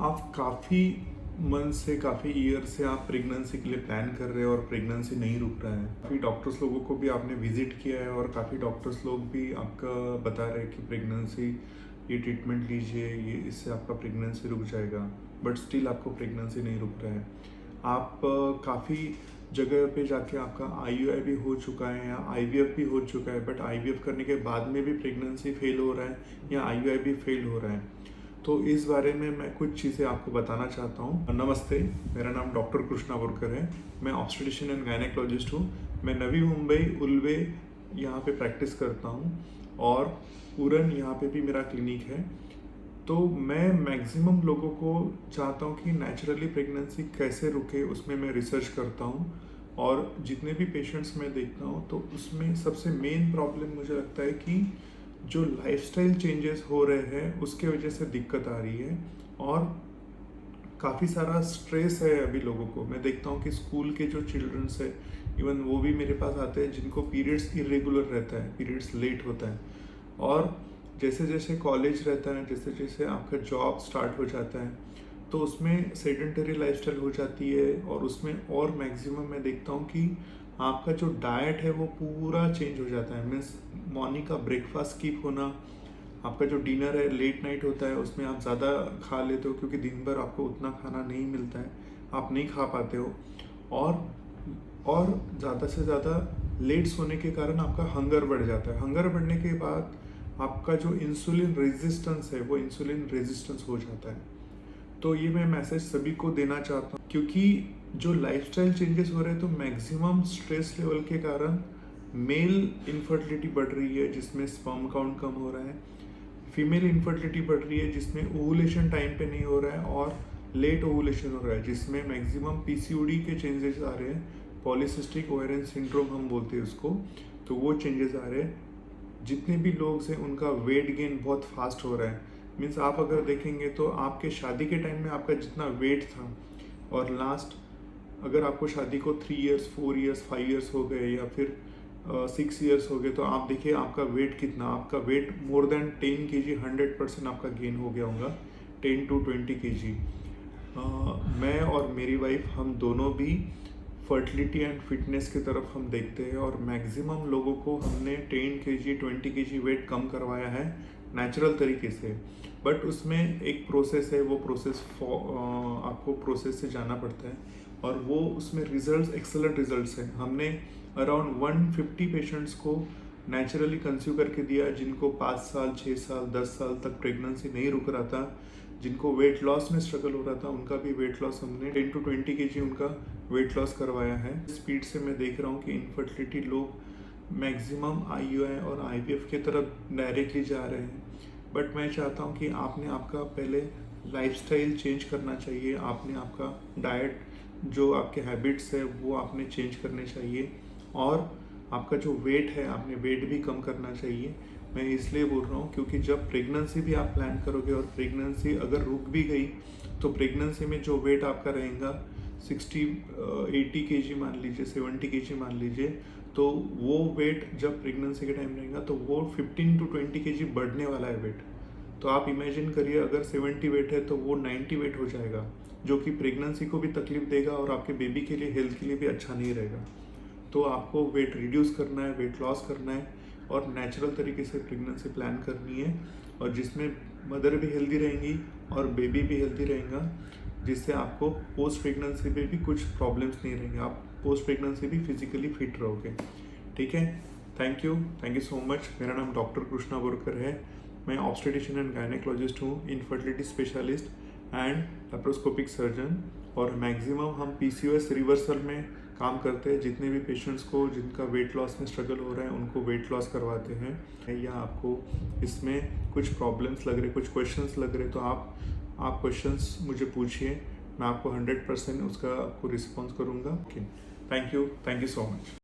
आप काफ़ी मंथ से काफ़ी ईयर से आप प्रेगनेंसी के लिए प्लान कर रहे हो और प्रेगनेंसी नहीं रुक रहा है। काफ़ी डॉक्टर्स लोगों को भी आपने विजिट किया है और काफ़ी डॉक्टर्स लोग भी आपका बता रहे हैं कि प्रेगनेंसी ये ट्रीटमेंट लीजिए, ये इससे आपका प्रेगनेंसी रुक जाएगा, बट स्टिल आपको प्रेगनेंसी नहीं रुक रहा है। आप काफ़ी जगह पे जाके आपका IUI भी हो चुका है या IVF भी हो चुका है, बट IVF करने के बाद में भी प्रेगनेंसी फेल हो रहा है या IUI भी फेल हो रहा है। तो इस बारे में मैं कुछ चीज़ें आपको बताना चाहता हूँ। नमस्ते, मेरा नाम डॉक्टर कृष्णा बोरकर है। मैं ऑब्स्टेट्रिशियन एंड गायनेकोलॉजिस्ट हूँ। मैं नवी मुंबई उल्वे यहाँ पे प्रैक्टिस करता हूँ और उरन यहाँ पे भी मेरा क्लिनिक है। तो मैं मैक्सिमम लोगों को चाहता हूँ कि नेचुरली प्रेगनेंसी कैसे रुके, उसमें मैं रिसर्च करता हूँ और जितने भी पेशेंट्स मैं देखता हूँ तो उसमें सबसे मेन प्रॉब्लम मुझे लगता है कि जो लाइफस्टाइल चेंजेस हो रहे हैं उसके वजह से दिक्कत आ रही है और काफ़ी सारा स्ट्रेस है अभी लोगों को। मैं देखता हूँ कि स्कूल के जो चिल्ड्रंस है, इवन वो भी मेरे पास आते हैं जिनको पीरियड्स इरेगुलर रहता है, पीरियड्स लेट होता है। और जैसे जैसे कॉलेज रहता है, जैसे जैसे आपका जॉब स्टार्ट हो जाता है तो उसमें सेडेंटरी लाइफस्टाइल हो जाती है और उसमें और मैक्सिमम मैं देखता हूँ कि आपका जो डाइट है वो पूरा चेंज हो जाता है। मीन्स मॉर्निंग का ब्रेकफास्ट स्किप होना, आपका जो डिनर है लेट नाइट होता है उसमें आप ज़्यादा खा लेते हो क्योंकि दिन भर आपको उतना खाना नहीं मिलता है, आप नहीं खा पाते हो। और ज़्यादा से ज़्यादा लेट सोने के कारण आपका हंगर बढ़ जाता है। हंगर बढ़ने के बाद आपका जो इंसुलिन रेजिस्टेंस है वो इंसुलिन रेजिस्टेंस हो जाता है। तो ये मैं मैसेज सभी को देना चाहता हूँ क्योंकि जो लाइफस्टाइल चेंजेस हो रहे हैं तो मैक्सिमम स्ट्रेस लेवल के कारण मेल इनफर्टिलिटी बढ़ रही है जिसमें स्पर्म काउंट कम हो रहा है, फीमेल इनफर्टिलिटी बढ़ रही है जिसमें ओवुलेशन टाइम पे नहीं हो रहा है और लेट ओवुलेशन हो रहा है जिसमें मैक्सिमम PCOD के चेंजेस आ रहे हैं, पॉलीसिस्टिक ओवेरियन सिंड्रोम हम बोलते हैं उसको। तो वो चेंजेस आ रहे हैं। जितने भी लोग हैं उनका वेट गेन बहुत फास्ट हो रहा है। मीन्स आप अगर देखेंगे तो आपके शादी के टाइम में आपका जितना वेट था और लास्ट अगर आपको शादी को 3 इयर्स 4 इयर्स 5 इयर्स हो गए या फिर 6 इयर्स हो गए तो आप देखिए आपका वेट कितना, आपका वेट मोर देन 10 kg 100% आपका गेन हो गया होगा, 10 to 20 kg। मैं और मेरी वाइफ हम दोनों भी फर्टिलिटी एंड फिटनेस की तरफ हम देखते हैं और मैक्सिमम लोगों को हमने 10 kg 20 kg वेट कम करवाया है नेचुरल तरीके से। बट उसमें एक प्रोसेस है, वो प्रोसेस आपको प्रोसेस से जाना पड़ता है और वो उसमें रिजल्ट्स एक्सेलेंट रिजल्ट्स हैं। हमने अराउंड 150 पेशेंट्स को नेचुरली कंसीव करके दिया जिनको 5 साल 6 साल 10 साल तक प्रेगनेंसी नहीं रुक रहा था, जिनको वेट लॉस में स्ट्रगल हो रहा था उनका भी वेट लॉस हमने 10 to 20 kg उनका वेट लॉस करवाया है। स्पीड से मैं देख रहा हूँ कि इनफर्टिलिटी लोग मैक्सिमम IUI और IVF की तरफ डायरेक्टली जा रहे हैं। बट मैं चाहता हूँ कि आपने आपका पहले लाइफस्टाइल चेंज करना चाहिए, आपने आपका डाइट जो आपके हैबिट्स है वो आपने चेंज करने चाहिए और आपका जो वेट है आपने वेट भी कम करना चाहिए। मैं इसलिए बोल रहा हूँ क्योंकि जब प्रेगनेंसी भी आप प्लान करोगे और प्रेगनेंसी अगर रुक भी गई तो प्रेगनेंसी में जो वेट आपका रहेगा 80 kg मान लीजिए, 70 kg मान लीजिए, तो वो वेट जब प्रेगनेंसी के टाइम रहेगा तो वो 15 to 20 kg बढ़ने वाला है वेट। तो आप इमेजिन करिए अगर 70 वेट है तो वो 90 वेट हो जाएगा, जो कि प्रेगनेंसी को भी तकलीफ देगा और आपके बेबी के लिए हेल्थ के लिए भी अच्छा नहीं रहेगा। तो आपको वेट रिड्यूस करना है, वेट लॉस करना है और नेचुरल तरीके से प्रेगनेंसी प्लान करनी है और जिसमें मदर भी हेल्दी रहेंगी और बेबी भी हेल्दी रहेगा, जिससे आपको पोस्ट प्रेगनेंसी में भी कुछ प्रॉब्लम्स नहीं रहेंगे, आप पोस्ट प्रेगनेंसी भी फिजिकली फिट रहोगे। ठीक है, थैंक यू सो मच। मेरा नाम डॉक्टर कृष्णा बोरकर है। मैं ऑब्स्टेट्रिशियन एंड गायनेकोलॉजिस्ट हूँ, infertility specialist and laparoscopic surgeon और मैक्सिमम हम PCOS रिवर्सल में काम करते हैं। जितने भी पेशेंट्स को जिनका वेट लॉस में स्ट्रगल हो रहा है उनको वेट लॉस करवाते हैं। या आपको इसमें कुछ प्रॉब्लम्स लग रहे, कुछ क्वेश्चंस लग रहे तो आप क्वेश्चंस मुझे पूछिए, मैं आपको 100% उसका आपको रिस्पॉन्स करूँगा। Okay, thank you so much.